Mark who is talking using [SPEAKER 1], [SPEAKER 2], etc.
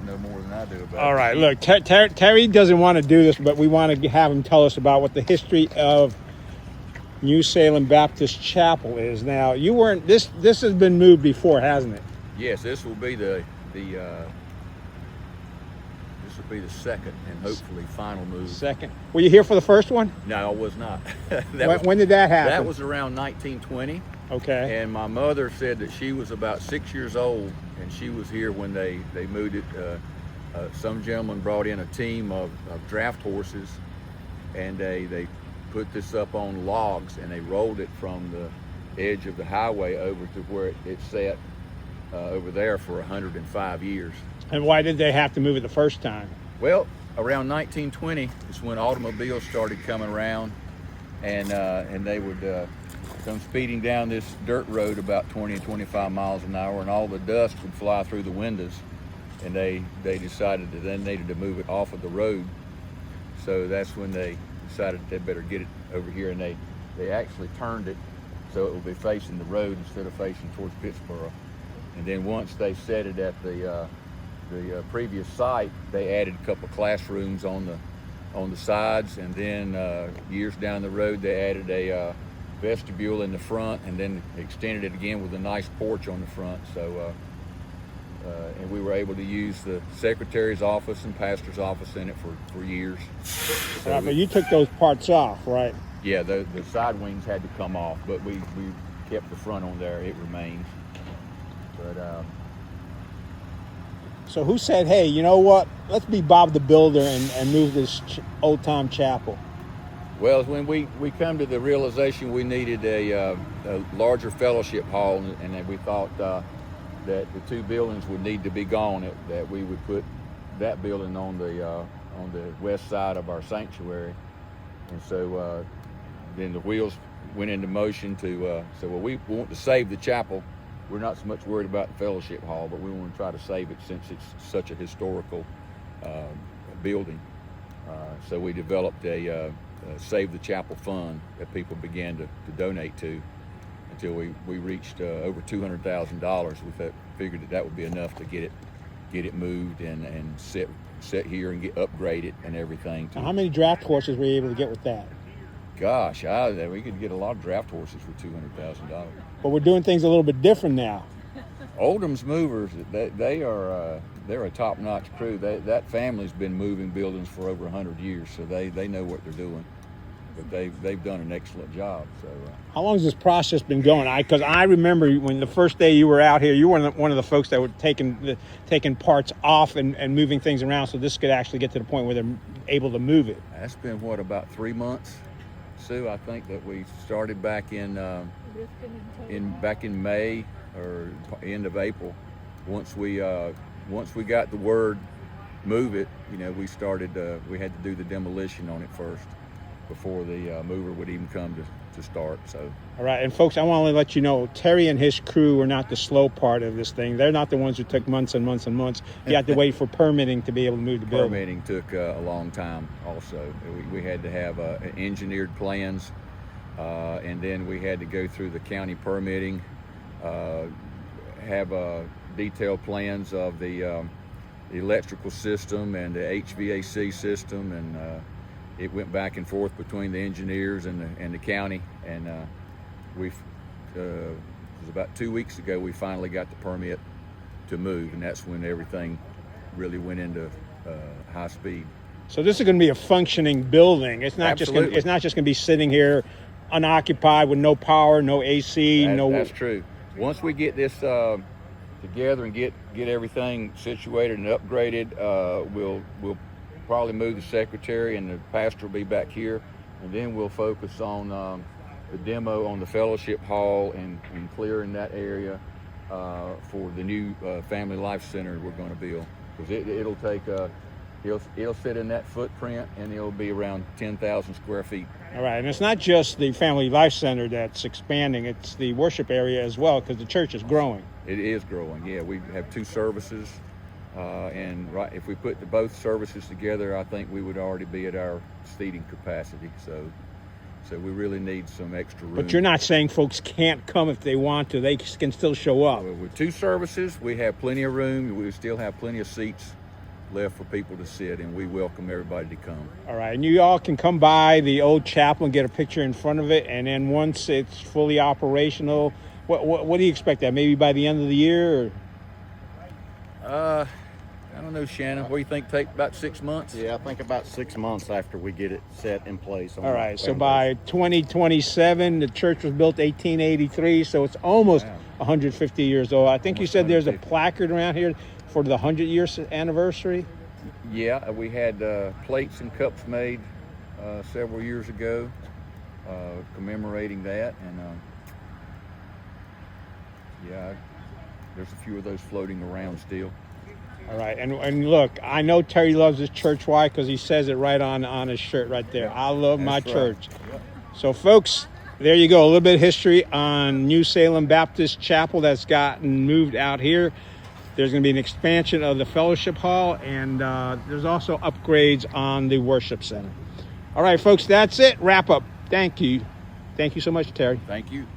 [SPEAKER 1] know more than I do about it.
[SPEAKER 2] All right, look, Terry doesn't want to do this, but we want to have him tell us about what the history of New Salem Baptist Chapel is. Now, you weren't, this has been moved before, hasn't it?
[SPEAKER 1] Yes, this will be the second and hopefully final move.
[SPEAKER 2] Second. Were you here for the first one?
[SPEAKER 1] No, I was not.
[SPEAKER 2] When did that happen?
[SPEAKER 1] That was around 1920.
[SPEAKER 2] Okay.
[SPEAKER 1] And my mother said that she was about 6 years old, and she was here when they moved it. Some gentleman brought in a team of draft horses, and they put this up on logs, and they rolled it from the edge of the highway over to where it sat over there for 105 years.
[SPEAKER 2] And why did they have to move it the first time?
[SPEAKER 1] Well, around 1920 is when automobiles started coming around, and they would come speeding down this dirt road about 20 and 25 miles an hour, and all the dust would fly through the windows, and they decided that they needed to move it off of the road. So that's when they decided they better get it over here, and they actually turned it so it would be facing the road instead of facing towards Pittsboro. And then once they set it at the previous site, they added a couple of classrooms on the sides, and then years down the road they added a vestibule in the front, and then extended it again with a nice porch on the front. So and we were able to use the secretary's office and pastor's office in it for years. So
[SPEAKER 2] but you took those parts off, right?
[SPEAKER 1] Yeah, the side wings had to come off, but we kept the front on there. It remains. But
[SPEAKER 2] so who said, hey, you know what, let's be Bob the Builder and move this old-time chapel?
[SPEAKER 1] Well, when we come to the realization we needed a larger fellowship hall, and we thought that the two buildings would need to be gone, that we would put that building on the west side of our sanctuary. And so then the wheels went into motion to say, well, we want to save the chapel. We're not so much worried about the fellowship hall, but we want to try to save it since it's such a historical building. So we developed a Save the Chapel fund that people began to donate to until we reached over $200,000. We figured that would be enough to get it moved and set here and get upgraded and everything.
[SPEAKER 2] Now, how many draft horses were you able to get with that?
[SPEAKER 1] Gosh, we could get a lot of draft horses for $200,000.
[SPEAKER 2] But we're doing things a little bit different now.
[SPEAKER 1] Oldham's Movers, they're a top-notch crew. That family's been moving buildings for over 100 years, so they know what they're doing. But they've done an excellent job. So
[SPEAKER 2] how long has this process been going? Because I remember when the first day you were out here, you were one of the folks that were taking parts off and moving things around, so this could actually get to the point where they're able to move it.
[SPEAKER 1] That's been about 3 months, Sue. I think that we started back in May or end of April. Once we got the word move it, we started. We had to do the demolition on it first before the mover would even come to start. So.
[SPEAKER 2] All right, and folks, I want to let you know, Terry and his crew were not the slow part of this thing. They're not the ones who took months and months and months. You had to wait for permitting to be able to move the building.
[SPEAKER 1] Permitting took a long time. Also, we had to have engineered plans, and then we had to go through the county permitting. Have detailed plans of the electrical system and the HVAC system, and it went back and forth between the engineers and the county. And it was about 2 weeks ago we finally got the permit to move, and that's when everything really went into high speed. So
[SPEAKER 2] this is going to be a functioning building. It's not
[SPEAKER 1] Absolutely.
[SPEAKER 2] just going to be sitting here unoccupied with no power, no AC,
[SPEAKER 1] That's true. Once we get this together and get everything situated and upgraded, we'll probably move the secretary and the pastor will be back here, and then we'll focus on the demo on the fellowship hall and clearing that area for the new family life center we're going to build. Because it'll take it'll fit in that footprint, and it'll be around 10,000 square feet.
[SPEAKER 2] All right, and it's not just the Family Life Center that's expanding, it's the worship area as well, because the church is growing.
[SPEAKER 1] It is growing, yeah. We have 2 services, and if we put both services together, I think we would already be at our seating capacity. So we really need some extra room.
[SPEAKER 2] But you're not saying folks can't come if they want to. They can still show up.
[SPEAKER 1] Well, with 2 services, we have plenty of room. We still have plenty of seats left for people to sit, and we welcome everybody to come.
[SPEAKER 2] All right, and you all can come by the old chapel and get a picture in front of it, and then once it's fully operational, what do you expect that? Maybe by the end of the year? Or?
[SPEAKER 1] I don't know, Shannon. What do you think? Take about 6 months?
[SPEAKER 3] Yeah, I think about 6 months after we get it set in place.
[SPEAKER 2] All right, so by 2027, the church was built 1883, so it's almost 150 years old. I think you said there's a placard around here for the 100-year anniversary.
[SPEAKER 1] Yeah, we had plates and cups made several years ago commemorating that, and yeah, there's a few of those floating around still.
[SPEAKER 2] All right, and look, I know Terry loves his church. Why? Because he says it right on his shirt right there. I love my church.
[SPEAKER 1] Yep.
[SPEAKER 2] So, folks, there you go. A little bit of history on New Salem Baptist Chapel that's gotten moved out here. There's going to be an expansion of the fellowship hall, and there's also upgrades on the worship center. All right, folks, that's it. Wrap up. Thank you. Thank you so much, Terry.
[SPEAKER 1] Thank you.